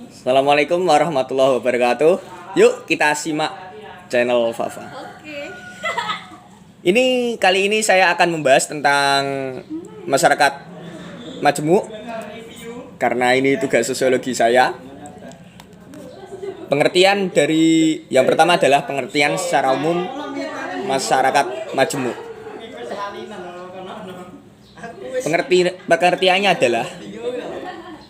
Assalamualaikum warahmatullahi wabarakatuh. Yuk kita simak channel Fafa. Oke. Kali ini saya akan membahas tentang masyarakat majemuk karena ini tugas sosiologi saya. Pengertian dari yang pertama adalah pengertian secara umum masyarakat majemuk. Pengertiannya adalah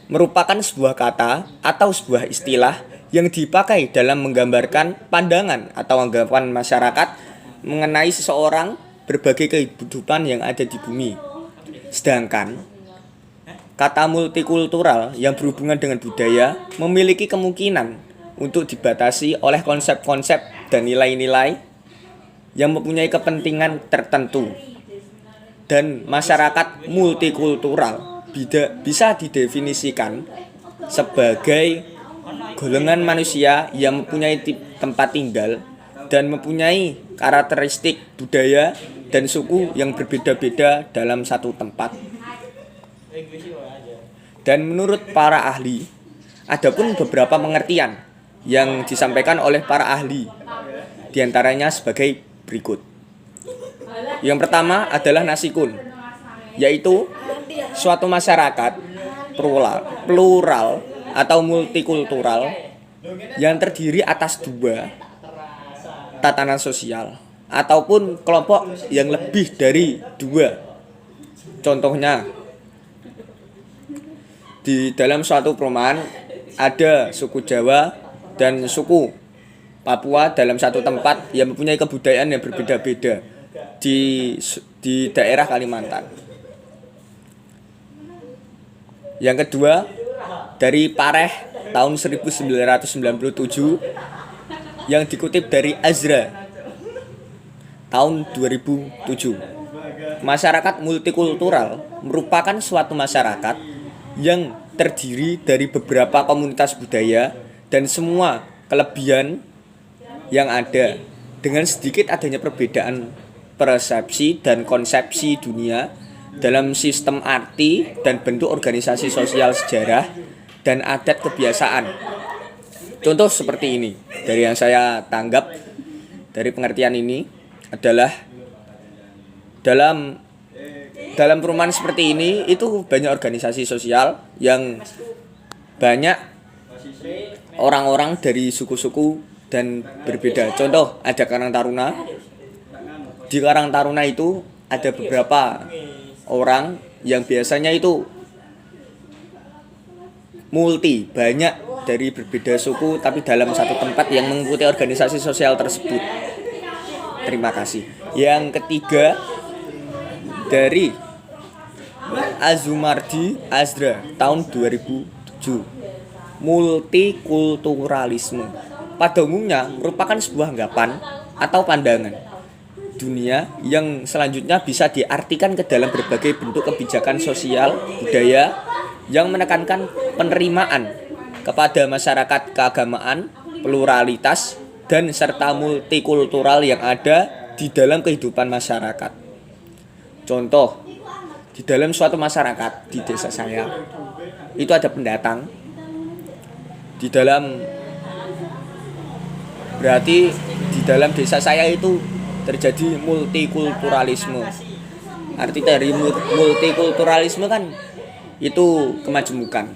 merupakan sebuah kata atau sebuah istilah yang dipakai dalam menggambarkan pandangan atau anggapan masyarakat mengenai seseorang berbagai kehidupan yang ada di bumi. Sedangkan kata multikultural yang berhubungan dengan budaya memiliki kemungkinan untuk dibatasi oleh konsep-konsep dan nilai-nilai yang mempunyai kepentingan tertentu. Dan masyarakat multikultural bisa didefinisikan sebagai golongan manusia yang mempunyai tempat tinggal dan mempunyai karakteristik budaya dan suku yang berbeda-beda dalam satu tempat. Dan menurut para ahli, ada pun beberapa pengertian yang disampaikan oleh para ahli, diantaranya sebagai berikut. Yang pertama adalah nasikun, yaitu suatu masyarakat plural atau multikultural yang terdiri atas dua tatanan sosial ataupun kelompok yang lebih dari dua. Contohnya, di dalam suatu perumahan ada suku Jawa dan suku Papua dalam satu tempat yang mempunyai kebudayaan yang berbeda-beda di daerah Kalimantan. Yang kedua, dari Pareh tahun 1997 yang dikutip dari Azra tahun 2007. Masyarakat multikultural merupakan suatu masyarakat yang terdiri dari beberapa komunitas budaya dan semua kelebihan yang ada, dengan sedikit adanya perbedaan persepsi dan konsepsi dunia dalam sistem arti dan bentuk organisasi sosial, sejarah, dan adat kebiasaan. Contoh seperti ini, dari yang saya tanggap dari pengertian ini adalah dalam perumahan seperti ini itu banyak organisasi sosial yang banyak orang-orang dari suku-suku dan berbeda. Contoh, ada Karang Taruna. Di Karang Taruna itu ada beberapa orang yang biasanya itu banyak dari berbeda suku tapi dalam satu tempat yang mengikuti organisasi sosial tersebut. Terima kasih. Yang ketiga, dari Azumardi Azra tahun 2007. Multikulturalisme pada umumnya merupakan sebuah anggapan atau pandangan dunia yang selanjutnya bisa diartikan ke dalam berbagai bentuk kebijakan sosial budaya yang menekankan penerimaan kepada masyarakat keagamaan, pluralitas, dan serta multikultural yang ada di dalam kehidupan masyarakat. Contoh, di dalam suatu masyarakat di desa saya itu ada pendatang. Berarti di dalam desa saya itu terjadi multikulturalisme. Arti dari multikulturalisme kan itu kemajemukan.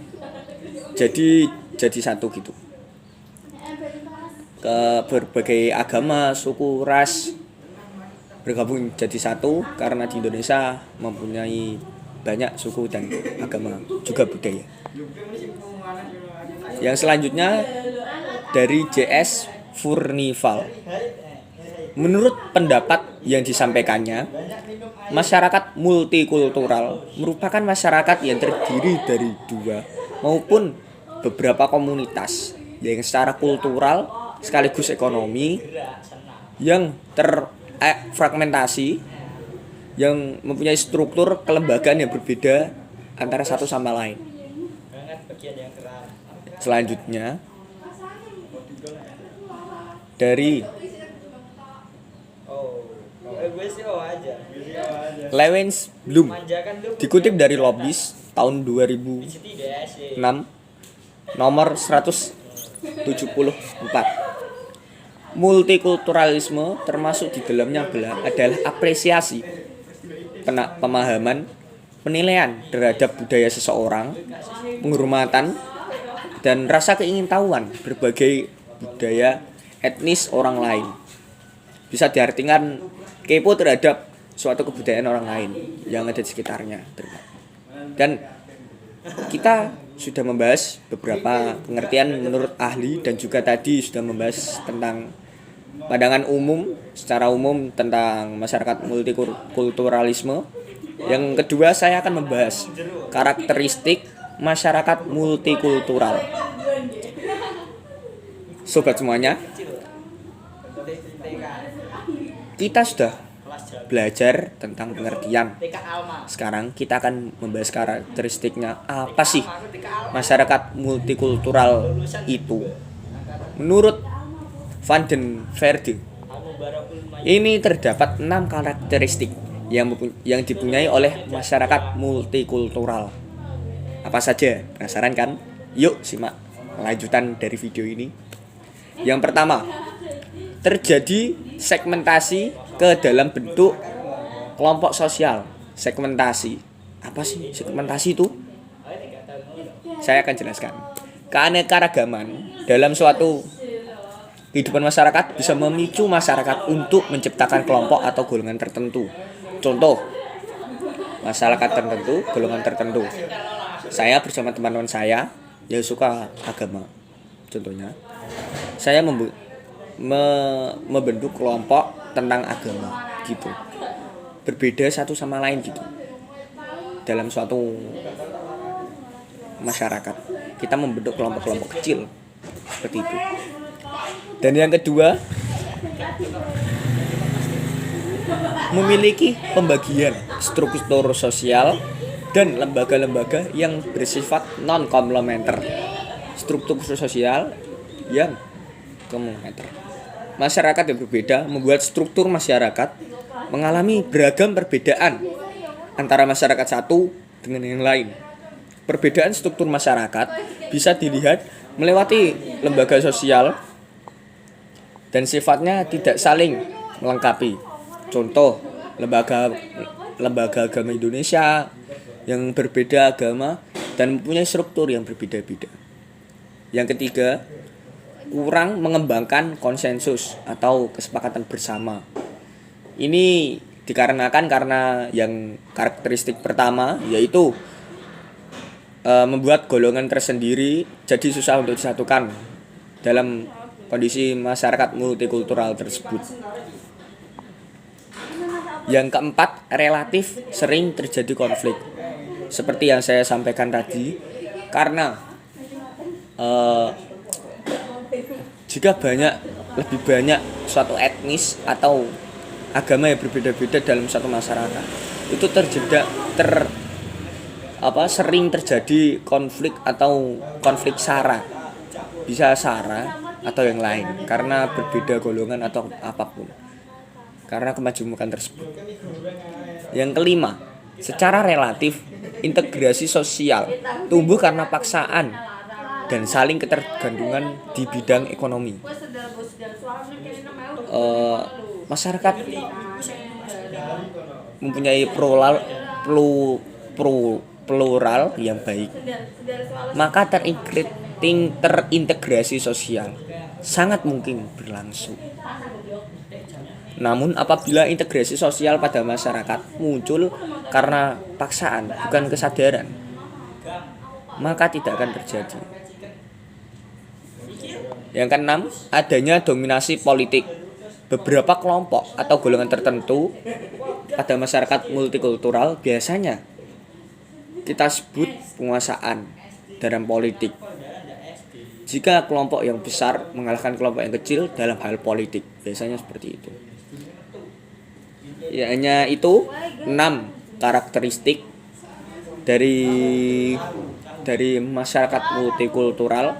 Jadi satu gitu. Ke berbagai agama, suku, ras bergabung jadi satu karena di Indonesia mempunyai banyak suku dan agama juga budaya. Yang selanjutnya dari JS Furnival. Menurut pendapat yang disampaikannya, masyarakat multikultural merupakan masyarakat yang terdiri dari dua maupun beberapa komunitas yang secara kultural sekaligus ekonomi yang terfragmentasi, yang mempunyai struktur kelembagaan yang berbeda antara satu sama lain. Selanjutnya, dari Lewens Bloom dikutip dari Lobis tahun 2006 nomor 174. Multikulturalisme termasuk di dalamnya adalah apresiasi, pemahaman, penilaian terhadap budaya seseorang, penghormatan, dan rasa keingintahuan berbagai budaya etnis orang lain. Bisa diartikan kepo terhadap suatu kebudayaan orang lain yang ada di sekitarnya. Dan kita sudah membahas beberapa pengertian menurut ahli dan juga tadi sudah membahas tentang pandangan umum secara umum tentang masyarakat multikulturalisme. Yang kedua saya akan membahas karakteristik masyarakat multikultural. Sobat semuanya, kita sudah belajar tentang pengertian. Sekarang kita akan membahas karakteristiknya. Apa sih masyarakat multikultural itu? Menurut Van den Verde, ini terdapat 6 karakteristik yang dipunyai oleh masyarakat multikultural. Apa saja? Penasaran kan? Yuk simak lanjutan dari video ini. Yang pertama, terjadi segmentasi ke dalam bentuk kelompok sosial. Segmentasi. Apa sih segmentasi itu? Saya akan jelaskan. Keanekaragaman dalam suatu kehidupan masyarakat bisa memicu masyarakat untuk menciptakan kelompok atau golongan tertentu. Contoh, masyarakat tertentu, golongan tertentu. Saya bersama teman-teman saya yang suka agama. Contohnya, saya membentuk kelompok tentang agama gitu. Berbeda satu sama lain gitu. Dalam suatu masyarakat, kita membentuk kelompok-kelompok kecil seperti itu. Dan yang kedua, memiliki pembagian struktur sosial dan lembaga-lembaga yang bersifat non-komplementer. Struktur sosial yang komplementer. Masyarakat yang berbeda membuat struktur masyarakat mengalami beragam perbedaan antara masyarakat satu dengan yang lain. Perbedaan struktur masyarakat bisa dilihat melewati lembaga sosial dan sifatnya tidak saling melengkapi. Contoh, lembaga agama Indonesia yang berbeda agama dan mempunyai struktur yang berbeda-beda. Yang ketiga, kurang mengembangkan konsensus atau kesepakatan bersama. Ini dikarenakan karena yang karakteristik pertama yaitu membuat golongan tersendiri jadi susah untuk disatukan dalam kondisi masyarakat multikultural tersebut. Yang keempat, relatif sering terjadi konflik. Seperti yang saya sampaikan tadi, karena jika lebih banyak suatu etnis atau agama yang berbeda-beda dalam satu masyarakat, itu sering terjadi konflik atau konflik sara. Bisa sara atau yang lain karena berbeda golongan atau apapun. Karena kemajemukan tersebut. Yang kelima, secara relatif integrasi sosial tumbuh karena paksaan dan saling ketergantungan di bidang ekonomi. Masyarakat mempunyai plural yang baik, maka terintegrasi sosial sangat mungkin berlangsung. Namun apabila integrasi sosial pada masyarakat muncul karena paksaan bukan kesadaran, maka tidak akan terjadi. Yang keenam, adanya dominasi politik. Beberapa kelompok atau golongan tertentu pada masyarakat multikultural biasanya kita sebut penguasaan dalam politik. Jika kelompok yang besar mengalahkan kelompok yang kecil dalam hal politik, biasanya seperti itu. Ya, hanya itu 6 karakteristik dari masyarakat multikultural.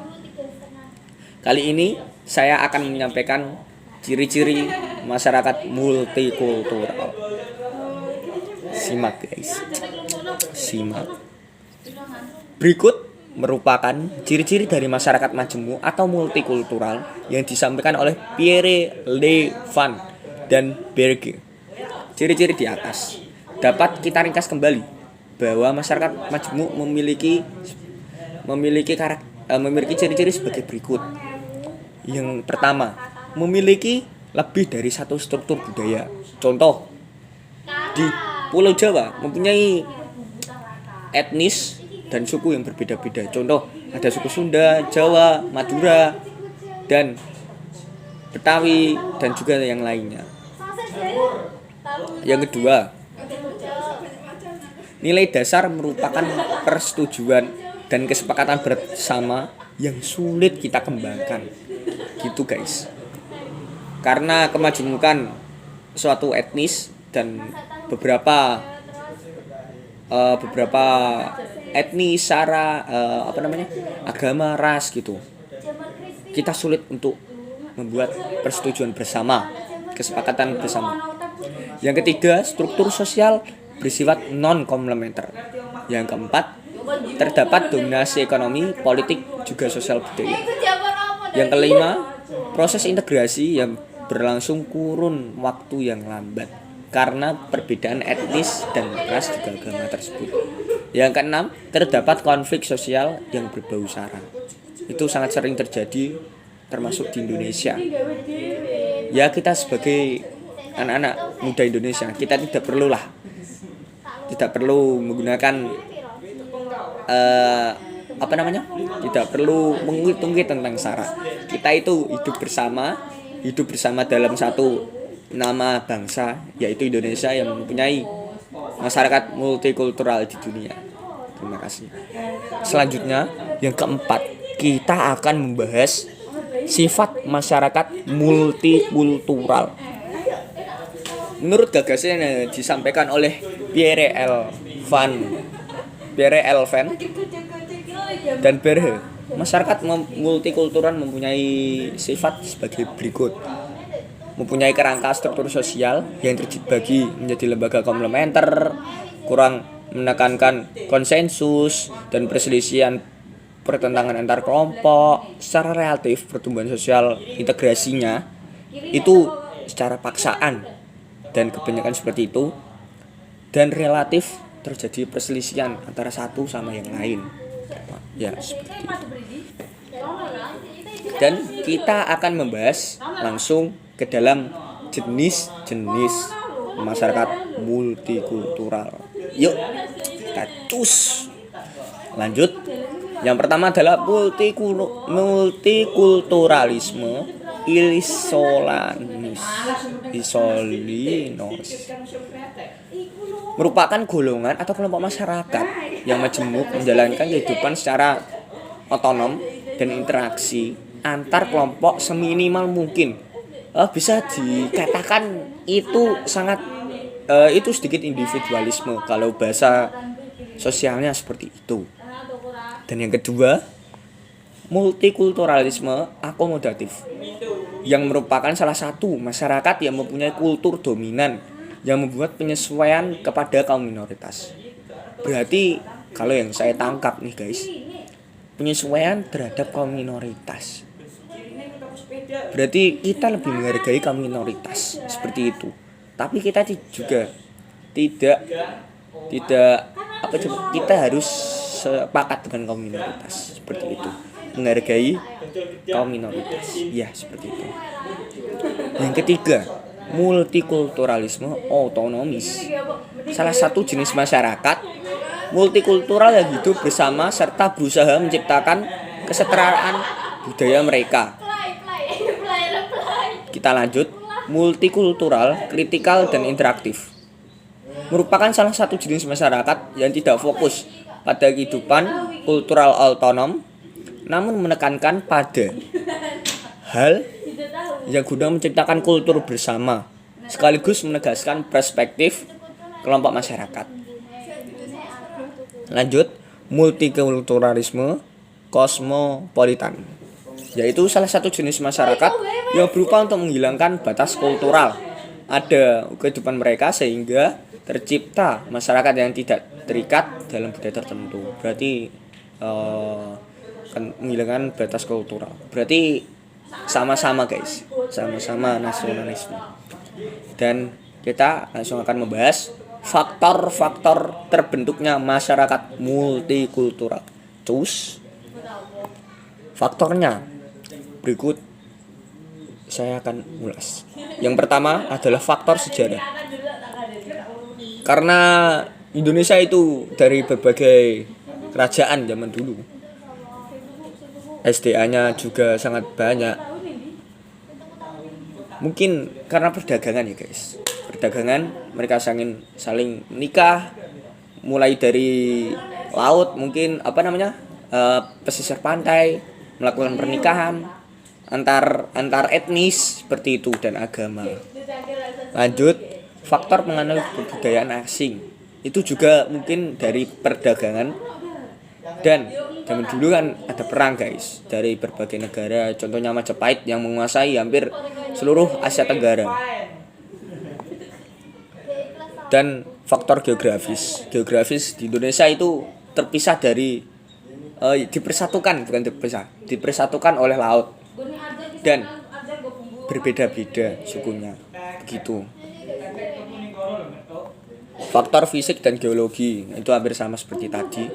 Kali ini saya akan menyampaikan ciri-ciri masyarakat multikultural. Simak guys. Simak. Berikut merupakan ciri-ciri dari masyarakat majemuk atau multikultural yang disampaikan oleh Pierre Levin dan Berge. Ciri-ciri di atas dapat kita ringkas kembali bahwa masyarakat majemuk memiliki ciri-ciri sebagai berikut. Yang pertama, memiliki lebih dari satu struktur budaya. Contoh, di Pulau Jawa mempunyai etnis dan suku yang berbeda-beda. Contoh, ada suku Sunda, Jawa, Madura, dan Betawi, dan juga yang lainnya. Yang kedua, nilai dasar merupakan persetujuan dan kesepakatan bersama yang sulit kita kembangkan. Gitu guys. Karena kemajemukan suatu etnis dan beberapa etnis, sara, agama, ras gitu. Kita sulit untuk membuat persetujuan bersama, kesepakatan bersama. Yang ketiga, struktur sosial bersifat non-komplementer. Yang keempat, terdapat dominasi ekonomi, politik, juga sosial budaya. Yang kelima, proses integrasi yang berlangsung kurun waktu yang lambat karena perbedaan etnis dan ras juga agama tersebut. Yang keenam, terdapat konflik sosial yang berbau sara. Itu sangat sering terjadi termasuk di Indonesia. Ya, kita sebagai anak-anak muda Indonesia, kita tidak perlu menggunakan tidak perlu mengungkit tentang sara. Kita itu hidup bersama dalam satu nama bangsa, yaitu Indonesia yang mempunyai masyarakat multikultural di dunia. Terima kasih. Selanjutnya, yang keempat, kita akan membahas sifat masyarakat multikultural. Menurut gagasan yang disampaikan oleh Pierre Levin dan Berge, masyarakat multikultural mempunyai sifat sebagai berikut. Mempunyai kerangka struktur sosial yang terbagi menjadi lembaga komplementer, kurang menekankan konsensus dan perselisihan pertentangan antar kelompok. Secara relatif, pertumbuhan sosial integrasinya itu secara paksaan dan kebanyakan seperti itu, dan relatif terjadi perselisihan antara satu sama yang lain. Ya, seperti itu. Dan kita akan membahas langsung ke dalam jenis-jenis masyarakat multikultural. Yuk, kita cus. Lanjut. Yang pertama adalah multikulturalisme isolinos. Merupakan golongan atau kelompok masyarakat yang majemuk menjalankan kehidupan secara otonom dan interaksi antar kelompok seminimal mungkin. Bisa dikatakan itu sedikit individualisme kalau bahasa sosialnya seperti itu. Dan yang kedua, multikulturalisme akomodatif yang merupakan salah satu masyarakat yang mempunyai kultur dominan yang membuat penyesuaian kepada kaum minoritas. Berarti kalau yang saya tangkap nih guys, penyesuaian terhadap kaum minoritas. Berarti kita lebih menghargai kaum minoritas seperti itu. Tapi kita juga kita harus sepakat dengan kaum minoritas seperti itu. Menghargai kaum minoritas. Ya, seperti itu. Yang ketiga, multikulturalisme otonomis. Salah satu jenis masyarakat multikultural yang hidup bersama serta berusaha menciptakan kesetaraan budaya mereka. Kita lanjut, multikultural, kritikal, dan interaktif. Merupakan salah satu jenis masyarakat yang tidak fokus pada kehidupan kultural otonom, namun menekankan pada hal yang guna menciptakan kultur bersama, sekaligus menegaskan perspektif kelompok masyarakat. Lanjut, multikulturalisme kosmopolitan, yaitu salah satu jenis masyarakat yang berupa untuk menghilangkan batas kultural ada kehidupan mereka sehingga tercipta masyarakat yang tidak terikat dalam budaya tertentu. Berarti kan menghilangkan batas kultural. Berarti sama-sama guys, sama-sama nasionalisme. Dan kita langsung akan membahas faktor-faktor terbentuknya masyarakat multikultural. Cus. Faktornya berikut saya akan ulas. Yang pertama adalah faktor sejarah. Karena Indonesia itu dari berbagai kerajaan zaman dulu, SDA-nya juga sangat banyak. Mungkin karena perdagangan ya guys. Perdagangan, mereka saling menikah, mulai dari laut mungkin pesisir pantai, melakukan pernikahan antar etnis seperti itu dan agama. Lanjut, faktor pengaruh kebudayaan asing itu juga mungkin dari perdagangan. Dan zaman dulu kan ada perang guys dari berbagai negara, contohnya Majapahit yang menguasai hampir seluruh Asia Tenggara. Dan faktor geografis di Indonesia itu terpisah dipersatukan oleh laut dan berbeda-beda sukunya begitu. Faktor fisik dan geologi itu hampir sama seperti tadi.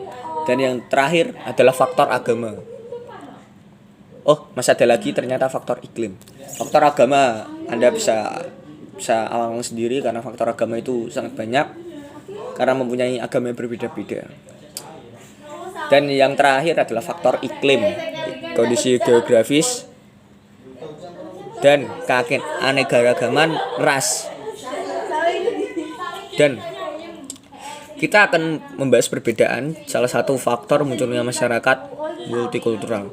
Dan yang terakhir adalah faktor agama. Masih ada lagi ternyata faktor iklim. Faktor agama Anda bisa awang sendiri karena faktor agama itu sangat banyak karena mempunyai agama yang berbeda-beda. Dan yang terakhir adalah faktor iklim, kondisi geografis dan keanekaragaman ras. Dan kita akan membahas perbedaan salah satu faktor munculnya masyarakat multikultural.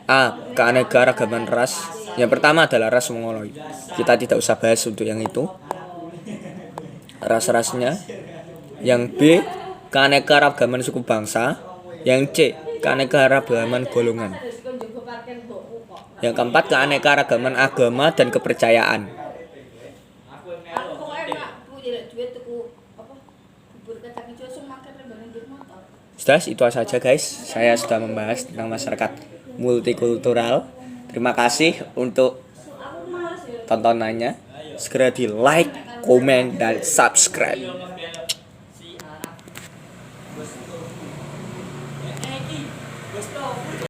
A. Keanekaragaman ras. Yang pertama adalah ras Mongoloid. Kita tidak usah bahas untuk yang itu, ras-rasnya. Yang B. Keanekaragaman suku bangsa. Yang C. Keanekaragaman golongan. Yang keempat, keanekaragaman agama dan kepercayaan. Sudah, itu saja guys. Saya sudah membahas tentang masyarakat multikultural. Terima kasih untuk tontonannya. Segera di like, komen, dan subscribe.